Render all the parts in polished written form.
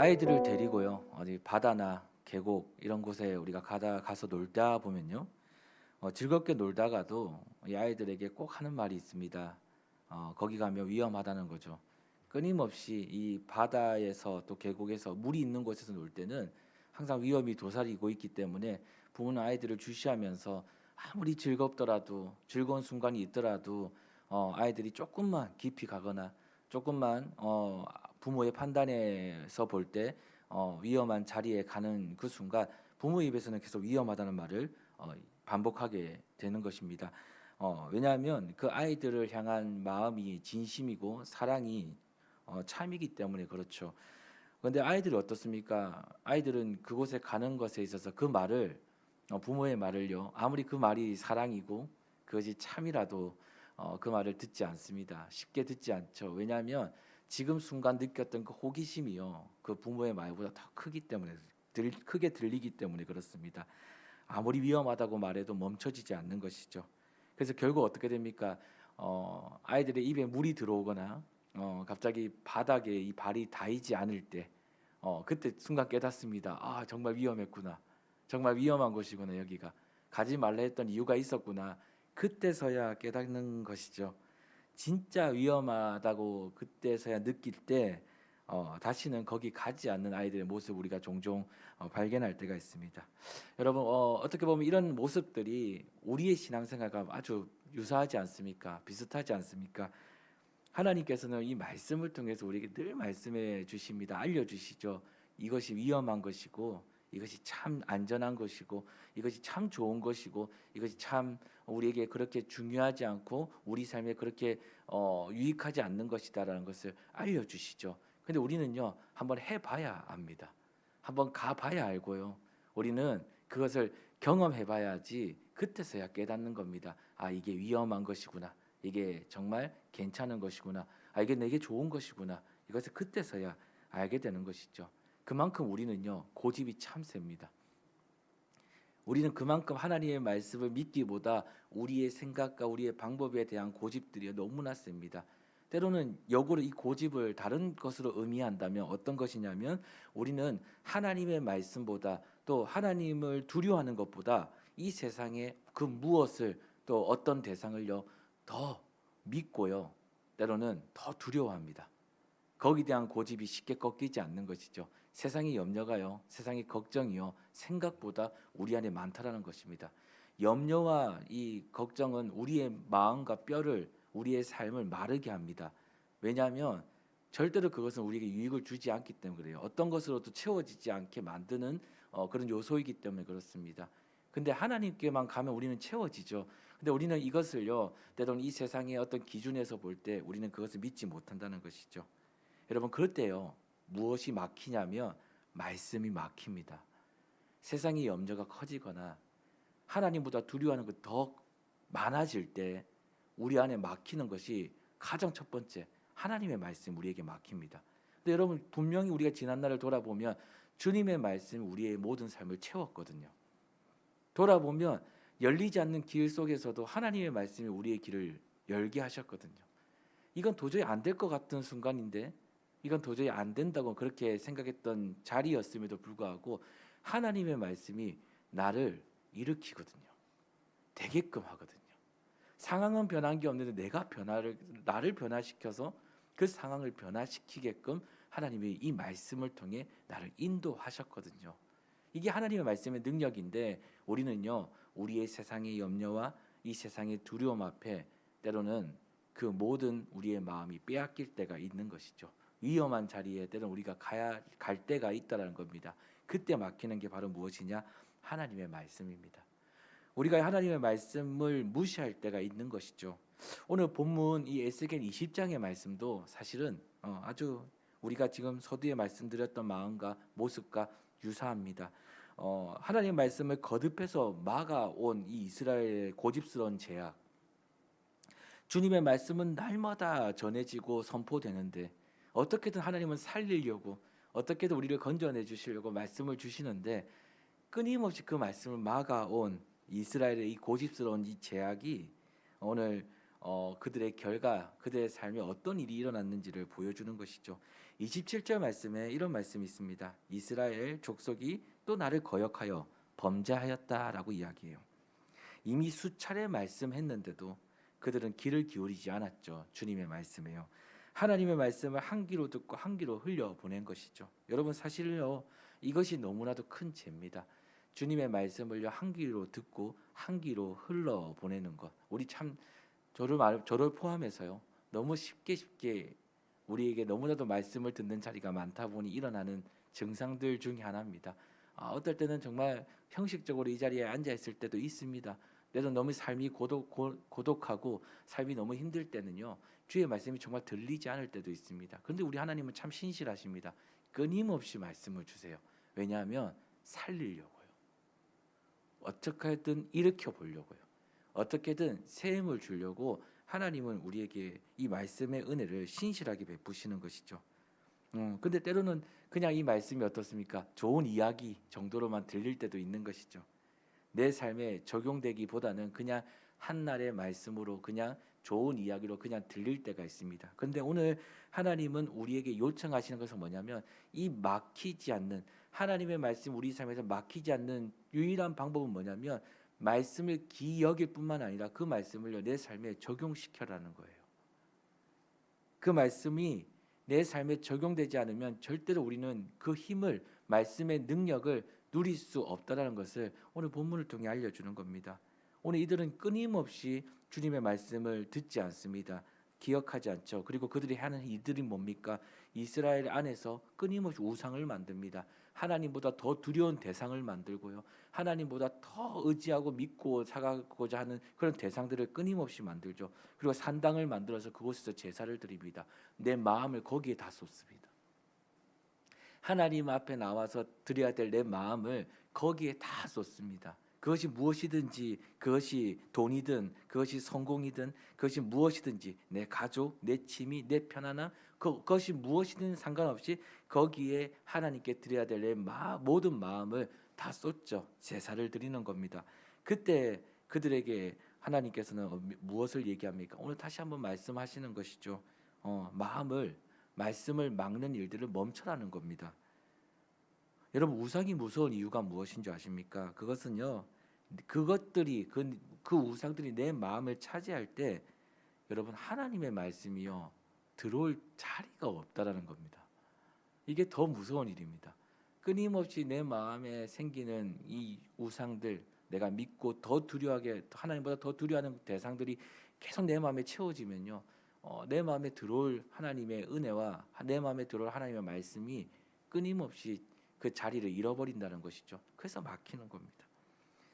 아이들을 데리고요. 어디 바다나 계곡 이런 곳에 우리가 가서 놀다 보면요. 즐겁게 놀다가도 이 아이들에게 꼭 하는 말이 있습니다. 거기 가면 위험하다는 거죠. 끊임없이 이 바다에서 또 계곡에서 물이 있는 곳에서 놀 때는 항상 위험이 도사리고 있기 때문에 부모는 아이들을 주시하면서 아무리 즐겁더라도 즐거운 순간이 있더라도 아이들이 조금만 깊이 가거나 조금만 부모의 판단에서 볼 때 위험한 자리에 가는 그 순간 부모 입에서는 계속 위험하다는 말을 반복하게 되는 것입니다. 왜냐하면 그 아이들을 향한 마음이 진심이고 사랑이 참이기 때문에 그렇죠. 그런데 아이들이 어떻습니까? 아이들은 그곳에 가는 것에 있어서 그 말을 부모의 말을요. 아무리 그 말이 사랑이고 그것이 참이라도 그 말을 듣지 않습니다. 쉽게 듣지 않죠. 왜냐하면 지금 순간 느꼈던 그 호기심이요. 그 부모의 말보다 더 크기 때문에 크게 들리기 때문에 그렇습니다. 아무리 위험하다고 말해도 멈춰지지 않는 것이죠. 그래서 결국 어떻게 됩니까? 아이들의 입에 물이 들어오거나 갑자기 바닥에 이 발이 닿이지 않을 때 그때 순간 깨닫습니다. 아, 정말 위험했구나. 정말 위험한 곳이구나. 여기가 가지 말라 했던 이유가 있었구나. 그때서야 깨닫는 것이죠. 진짜 위험하다고 그때서야 느낄 때 다시는 거기 가지 않는 아이들의 모습 우리가 종종 발견할 때가 있습니다. 여러분, 어떻게 보면 이런 모습들이 우리의 신앙생활과 아주 유사하지 않습니까? 비슷하지 않습니까? 하나님께서는 이 말씀을 통해서 우리에게 늘 말씀해 주십니다. 알려주시죠. 이것이 위험한 것이고 이것이 참 안전한 것이고 이것이 참 좋은 것이고 이것이 참 우리에게 그렇게 중요하지 않고 우리 삶에 그렇게 유익하지 않는 것이다라는 것을 알려주시죠. 근데 우리는요, 한번 해봐야 압니다. 한번 가봐야 알고요. 우리는 그것을 경험해봐야지 그때서야 깨닫는 겁니다. 아, 이게 위험한 것이구나. 이게 정말 괜찮은 것이구나. 아, 이게 내게 좋은 것이구나. 이것을 그때서야 알게 되는 것이죠. 그만큼 우리는요, 고집이 참 셉니다. 우리는 그만큼 하나님의 말씀을 믿기보다 우리의 생각과 우리의 방법에 대한 고집들이 너무나 셉니다. 때로는 역으로 이 고집을 다른 것으로 의미한다면 어떤 것이냐면 우리는 하나님의 말씀보다 또 하나님을 두려워하는 것보다 이 세상의 그 무엇을 또 어떤 대상을요 더 믿고요. 때로는 더 두려워합니다. 거기에 대한 고집이 쉽게 꺾이지 않는 것이죠. 세상의 염려가요, 세상의 걱정이요, 생각보다 우리 안에 많다라는 것입니다. 염려와 이 걱정은 우리의 마음과 뼈를, 우리의 삶을 마르게 합니다. 왜냐하면 절대로 그것은 우리에게 유익을 주지 않기 때문에 그래요. 어떤 것으로도 채워지지 않게 만드는 그런 요소이기 때문에 그렇습니다. 근데 하나님께만 가면 우리는 채워지죠. 근데 우리는 이것을요, 때로는 이 세상의 어떤 기준에서 볼 때 우리는 그것을 믿지 못한다는 것이죠. 여러분, 그럴 때요 무엇이 막히냐면 말씀이 막힙니다. 세상의 염려가 커지거나 하나님보다 두려워하는 것 더 많아질 때 우리 안에 막히는 것이 가장 첫 번째 하나님의 말씀 우리에게 막힙니다. 근데 여러분, 분명히 우리가 지난 날을 돌아보면 주님의 말씀이 우리의 모든 삶을 채웠거든요. 돌아보면 열리지 않는 길 속에서도 하나님의 말씀이 우리의 길을 열게 하셨거든요. 이건 도저히 안 될 것 같은 순간인데 이건 도저히 안 된다고 그렇게 생각했던 자리였음에도 불구하고 하나님의 말씀이 나를 일으키거든요. 되게끔 하거든요. 상황은 변한 게 없는데 나를 변화시켜서 그 상황을 변화시키게끔 하나님이 이 말씀을 통해 나를 인도하셨거든요. 이게 하나님의 말씀의 능력인데 우리는요 우리의 세상의 염려와 이 세상의 두려움 앞에 때로는 그 모든 우리의 마음이 빼앗길 때가 있는 것이죠. 위험한 자리에 때로는 우리가 갈 때가 있다라는 겁니다. 그때 막히는 게 바로 무엇이냐? 하나님의 말씀입니다. 우리가 하나님의 말씀을 무시할 때가 있는 것이죠. 오늘 본문 이 에스겔 20장의 말씀도 사실은 아주 우리가 지금 서두에 말씀드렸던 마음과 모습과 유사합니다. 하나님의 말씀을 거듭해서 막아온 이 이스라엘의 고집스러운 제약. 주님의 말씀은 날마다 전해지고 선포되는데 어떻게든 하나님은 살리려고 어떻게든 우리를 건져내 주시려고 말씀을 주시는데 끊임없이 그 말씀을 막아온 이스라엘의 이 고집스러운 이 제약이 오늘 그들의 결과, 그들의 삶에 어떤 일이 일어났는지를 보여주는 것이죠. 27절 말씀에 이런 말씀이 있습니다. 이스라엘 족속이 또 나를 거역하여 범죄하였다라고 이야기해요. 이미 수차례 말씀했는데도 그들은 귀를 기울이지 않았죠. 주님의 말씀에요. 하나님의 말씀을 한 귀로 듣고 한 귀로 흘려 보낸 것이죠. 여러분 사실요, 이것이 너무나도 큰 죄입니다. 주님의 말씀을요 한 귀로 듣고 한 귀로 흘러 보내는 것. 우리 참 저를 포함해서요 너무 쉽게 우리에게 너무나도 말씀을 듣는 자리가 많다 보니 일어나는 증상들 중에 하나입니다. 어떨 때는 정말 형식적으로 이 자리에 앉아 있을 때도 있습니다. 내가 너무 삶이 고독하고 삶이 너무 힘들 때는요 주의 말씀이 정말 들리지 않을 때도 있습니다. 그런데 우리 하나님은 참 신실하십니다. 끊임없이 말씀을 주세요. 왜냐하면 살리려고요. 어떻게든 일으켜 보려고요. 어떻게든 새 힘을 주려고 하나님은 우리에게 이 말씀의 은혜를 신실하게 베푸시는 것이죠. 근데 때로는 그냥 이 말씀이 어떻습니까? 좋은 이야기 정도로만 들릴 때도 있는 것이죠. 내 삶에 적용되기보다는 그냥 한날의 말씀으로 그냥 좋은 이야기로 그냥 들릴 때가 있습니다. 그런데 오늘 하나님은 우리에게 요청하시는 것은 뭐냐면 이 막히지 않는 하나님의 말씀 우리 삶에서 막히지 않는 유일한 방법은 뭐냐면 말씀을 귀히 여길 뿐만 아니라 그 말씀을 내 삶에 적용시켜라는 거예요. 그 말씀이 내 삶에 적용되지 않으면 절대로 우리는 그 힘을 말씀의 능력을 누릴 수 없다라는 것을 오늘 본문을 통해 알려주는 겁니다. 오늘 이들은 끊임없이 주님의 말씀을 듣지 않습니다. 기억하지 않죠. 그리고 그들이 하는 일들이 뭡니까? 이스라엘 안에서 끊임없이 우상을 만듭니다. 하나님보다 더 두려운 대상을 만들고요. 하나님보다 더 의지하고 믿고 살아가고자 하는 그런 대상들을 끊임없이 만들죠. 그리고 산당을 만들어서 그곳에서 제사를 드립니다. 내 마음을 거기에 다 쏟습니다. 하나님 앞에 나와서 드려야 될 내 마음을 거기에 다 쏟습니다. 그것이 무엇이든지, 그것이 돈이든 그것이 성공이든 그것이 무엇이든지 내 가족, 내 취미, 내 편안함 그것이 무엇이든 상관없이 거기에 하나님께 드려야 될 내 모든 마음을 다 쏟죠. 제사를 드리는 겁니다. 그때 그들에게 하나님께서는 무엇을 얘기합니까? 오늘 다시 한번 말씀하시는 것이죠. 말씀을 막는 일들을 멈춰라는 겁니다. 여러분 우상이 무서운 이유가 무엇인 줄 아십니까? 그것은요. 그것들이 그 우상들이 내 마음을 차지할 때 여러분 하나님의 말씀이요. 들어올 자리가 없다라는 겁니다. 이게 더 무서운 일입니다. 끊임없이 내 마음에 생기는 이 우상들 내가 믿고 더 두려워하게 하나님보다 더 두려워하는 대상들이 계속 내 마음에 채워지면요. 내 마음에 들어올 하나님의 은혜와 내 마음에 들어올 하나님의 말씀이 끊임없이 그 자리를 잃어버린다는 것이죠. 그래서 막히는 겁니다.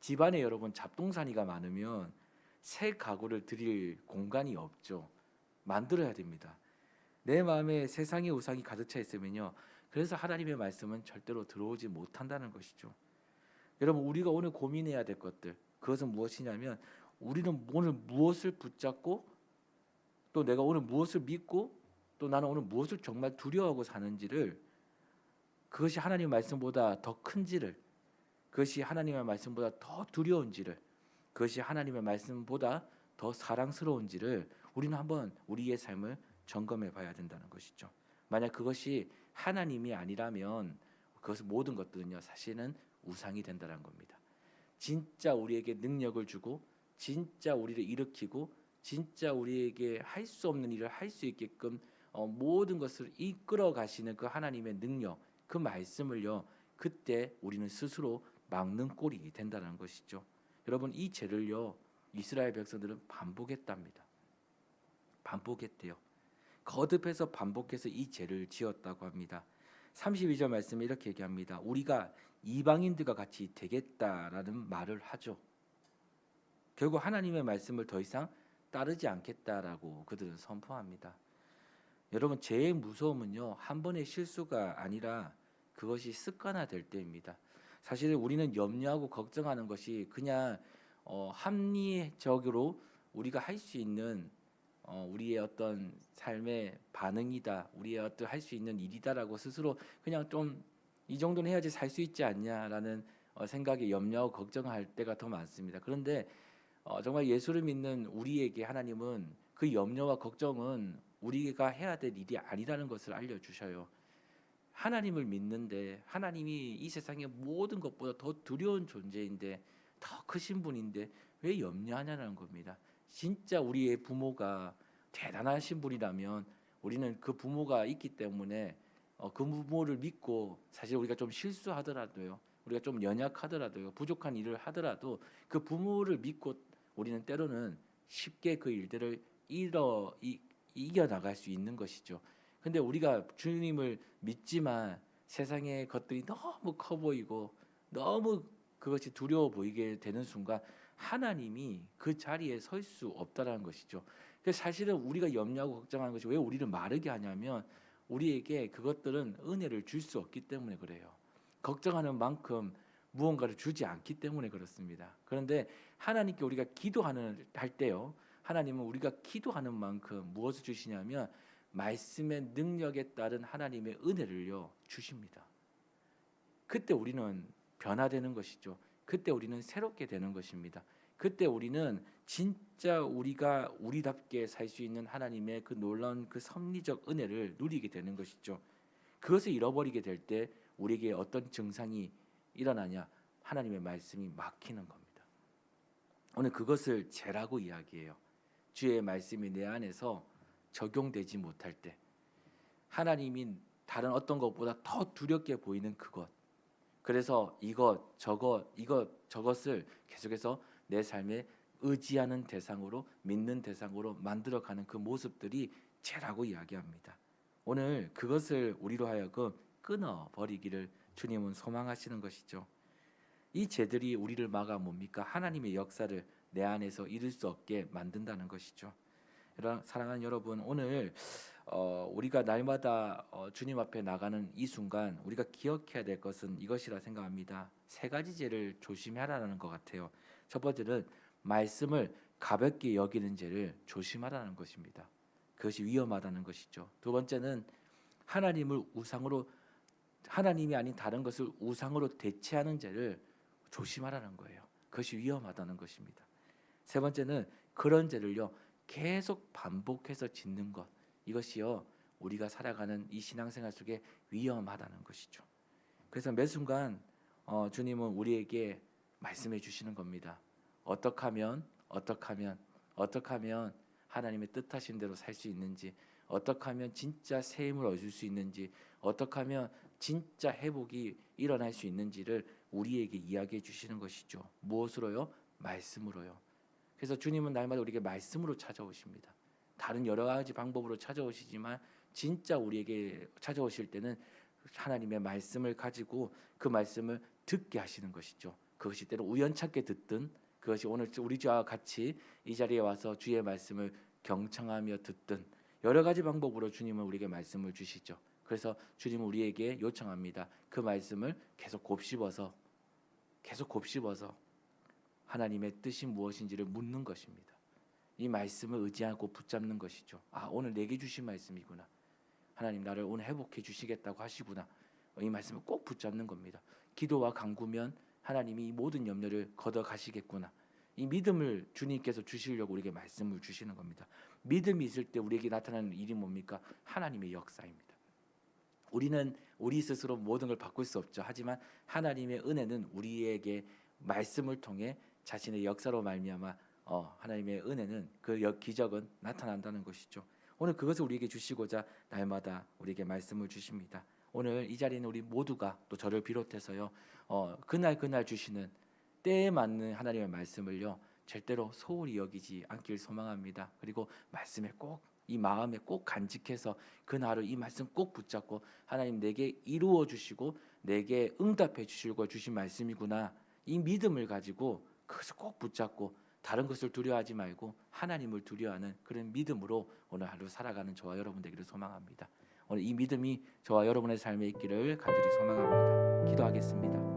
집안에 여러분 잡동사니가 많으면 새 가구를 드릴 공간이 없죠. 만들어야 됩니다. 내 마음에 세상의 우상이 가득 차 있으면요. 그래서 하나님의 말씀은 절대로 들어오지 못한다는 것이죠. 여러분 우리가 오늘 고민해야 될 것들 그것은 무엇이냐면 우리는 오늘 무엇을 붙잡고 또 내가 오늘 무엇을 믿고 또 나는 오늘 무엇을 정말 두려워하고 사는지를 그것이 하나님의 말씀보다 더 큰지를 그것이 하나님의 말씀보다 더 두려운지를 그것이 하나님의 말씀보다 더 사랑스러운지를 우리는 한번 우리의 삶을 점검해 봐야 된다는 것이죠. 만약 그것이 하나님이 아니라면 그것은 모든 것들은요 사실은 우상이 된다는 겁니다. 진짜 우리에게 능력을 주고 진짜 우리를 일으키고 진짜 우리에게 할 수 없는 일을 할 수 있게끔 모든 것을 이끌어 가시는 그 하나님의 능력 그 말씀을요 그때 우리는 스스로 막는 꼴이 된다는 것이죠. 여러분 이 죄를요 이스라엘 백성들은 반복했답니다. 반복했대요. 거듭해서 반복해서 이 죄를 지었다고 합니다. 32절 말씀에 이렇게 얘기합니다. 우리가 이방인들과 같이 되겠다라는 말을 하죠. 결국 하나님의 말씀을 더 이상 따르지 않겠다라고 그들은 선포합니다. 여러분 죄의 무서움은요 한 번의 실수가 아니라 그것이 습관화될 때입니다. 사실 우리는 염려하고 걱정하는 것이 그냥 합리적으로 우리가 할 수 있는 우리의 어떤 삶의 반응이다, 우리의 어떤 할 수 있는 일이다라고 스스로 그냥 좀 이 정도는 해야지 살 수 있지 않냐라는 생각에 염려하고 걱정할 때가 더 많습니다. 그런데 정말 예수를 믿는 우리에게 하나님은 그 염려와 걱정은 우리가 해야 될 일이 아니라는 것을 알려주셔요. 하나님을 믿는데 하나님이 이 세상의 모든 것보다 더 두려운 존재인데 더 크신 분인데 왜 염려하냐는 겁니다. 진짜 우리의 부모가 대단하신 분이라면 우리는 그 부모가 있기 때문에 그 부모를 믿고 사실 우리가 좀 실수하더라도요. 우리가 좀 연약하더라도요. 부족한 일을 하더라도 그 부모를 믿고 우리는 때로는 쉽게 그 일들을 이겨나갈 수 있는 것이죠. 근데 우리가 주님을 믿지만 세상의 것들이 너무 커 보이고 너무 그것이 두려워 보이게 되는 순간 하나님이 그 자리에 설 수 없다라는 것이죠. 그래서 사실은 우리가 염려하고 걱정하는 것이 왜 우리를 마르게 하냐면 우리에게 그것들은 은혜를 줄 수 없기 때문에 그래요. 걱정하는 만큼 무언가를 주지 않기 때문에 그렇습니다. 그런데 하나님께 우리가 기도하는 할 때요. 하나님은 우리가 기도하는 만큼 무엇을 주시냐면 말씀의 능력에 따른 하나님의 은혜를요 주십니다. 그때 우리는 변화되는 것이죠. 그때 우리는 새롭게 되는 것입니다. 그때 우리는 진짜 우리가 우리답게 살 수 있는 하나님의 그 놀라운 그 섭리적 은혜를 누리게 되는 것이죠. 그것을 잃어버리게 될 때 우리에게 어떤 증상이 일어나냐? 하나님의 말씀이 막히는 겁니다. 오늘 그것을 죄라고 이야기해요. 주의 말씀이 내 안에서 적용되지 못할 때 하나님이 다른 어떤 것보다 더 두렵게 보이는 그것, 그래서 저것을 계속해서 내 삶에 의지하는 대상으로 믿는 대상으로 만들어가는 그 모습들이 죄라고 이야기합니다. 오늘 그것을 우리로 하여금 끊어버리기를 주님은 소망하시는 것이죠. 이 죄들이 우리를 막아 뭡니까? 하나님의 역사를 내 안에서 이룰 수 없게 만든다는 것이죠. 사랑하는 여러분, 오늘 우리가 날마다 주님 앞에 나가는 이 순간 우리가 기억해야 될 것은 이것이라 생각합니다. 세 가지 죄를 조심하라는 것 같아요. 첫 번째는 말씀을 가볍게 여기는 죄를 조심하라는 것입니다. 그것이 위험하다는 것이죠. 두 번째는 하나님이 아닌 다른 것을 우상으로 대체하는 죄를 조심하라는 거예요. 그것이 위험하다는 것입니다. 세 번째는 그런 죄를요 계속 반복해서 짓는 것, 이것이요 우리가 살아가는 이 신앙생활 속에 위험하다는 것이죠. 그래서 매 순간 주님은 우리에게 말씀해 주시는 겁니다. 어떻게 하면 하나님의 뜻하신 대로 살 수 있는지, 어떻게 하면 진짜 새 힘을 얻을 수 있는지, 어떻게 하면 진짜 회복이 일어날 수 있는지를 우리에게 이야기해 주시는 것이죠. 무엇으로요? 말씀으로요. 그래서 주님은 날마다 우리에게 말씀으로 찾아오십니다. 다른 여러 가지 방법으로 찾아오시지만 진짜 우리에게 찾아오실 때는 하나님의 말씀을 가지고 그 말씀을 듣게 하시는 것이죠. 그것이 때로 우연찮게 듣든, 그것이 오늘 우리 저와 같이 이 자리에 와서 주의 말씀을 경청하며 듣든, 여러 가지 방법으로 주님은 우리에게 말씀을 주시죠. 그래서 주님은 우리에게 요청합니다. 그 말씀을 계속 곱씹어서 하나님의 뜻이 무엇인지를 묻는 것입니다. 이 말씀을 의지하고 붙잡는 것이죠. 오늘 내게 주신 말씀이구나. 하나님 나를 오늘 회복해 주시겠다고 하시구나. 이 말씀을 꼭 붙잡는 겁니다. 기도와 간구면 하나님이 이 모든 염려를 걷어 가시겠구나. 이 믿음을 주님께서 주시려고 우리에게 말씀을 주시는 겁니다. 믿음이 있을 때 우리에게 나타나는 일이 뭡니까? 하나님의 역사입니다. 우리는 우리 스스로 모든 걸 바꿀 수 없죠. 하지만 하나님의 은혜는 우리에게 말씀을 통해 자신의 역사로 말미암아 하나님의 은혜는 그 기적은 나타난다는 것이죠. 오늘 그것을 우리에게 주시고자 날마다 우리에게 말씀을 주십니다. 오늘 이 자리는 우리 모두가 또 저를 비롯해서요 그날 주시는 때에 맞는 하나님의 말씀을요 절대로 소홀히 여기지 않길 소망합니다. 그리고 말씀에 꼭 이 마음에 꼭 간직해서 그날을 이 말씀 꼭 붙잡고 하나님 내게 이루어 주시고 내게 응답해 주시고 주신 말씀이구나, 이 믿음을 가지고 그것을 꼭 붙잡고 다른 것을 두려워하지 말고 하나님을 두려워하는 그런 믿음으로 오늘 하루 살아가는 저와 여러분 되기를 소망합니다. 오늘 이 믿음이 저와 여러분의 삶에 있기를 간절히 소망합니다. 기도하겠습니다.